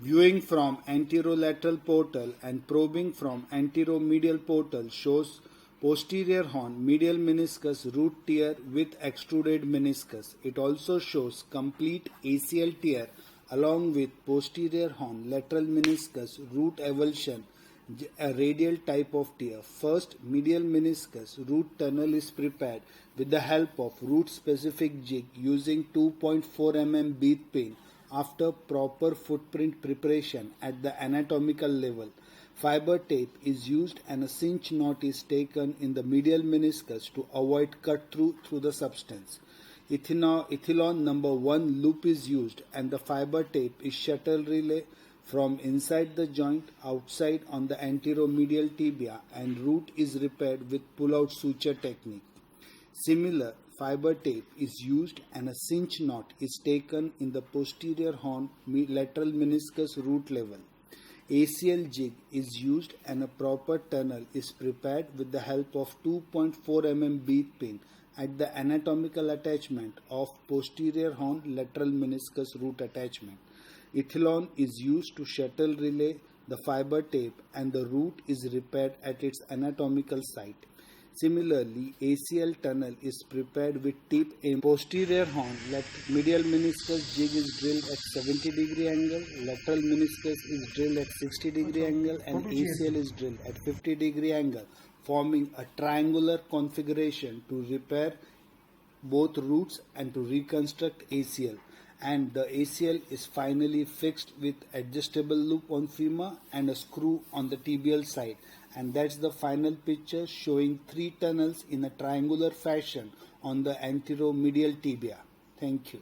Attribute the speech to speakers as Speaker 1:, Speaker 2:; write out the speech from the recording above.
Speaker 1: Viewing from anterolateral portal and probing from anteromedial portal shows posterior horn, medial meniscus, root tear with extruded meniscus. It also shows complete ACL tear along with posterior horn, lateral meniscus, root avulsion, a radial type of tear. First, medial meniscus root tunnel is prepared with the help of root specific jig using 2.4 mm bead pin. After proper footprint preparation at the anatomical level, fiber tape is used and a cinch knot is taken in the medial meniscus to avoid cut through the substance. Ethylon number 1 loop is used and the fiber tape is shuttle relay from inside the joint outside on the anteromedial tibia, and root is repaired with pull-out suture technique. Similar fiber tape is used and a cinch knot is taken in the posterior horn lateral meniscus root level. ACL jig is used and a proper tunnel is prepared with the help of 2.4 mm bead pin at the anatomical attachment of posterior horn lateral meniscus root attachment. Ethylon is used to shuttle relay the fiber tape and the root is repaired at its anatomical site. Similarly, ACL tunnel is prepared with tip aim. Posterior horn, medial meniscus jig is drilled at 70-degree angle, lateral meniscus is drilled at 60-degree angle, and ACL is drilled at 50-degree angle, forming a triangular configuration to repair both roots and to reconstruct ACL. And the ACL is finally fixed with adjustable loop on femur and a screw on the tibial side. And that's the final picture showing 3 tunnels in a triangular fashion on the anteromedial tibia. Thank you.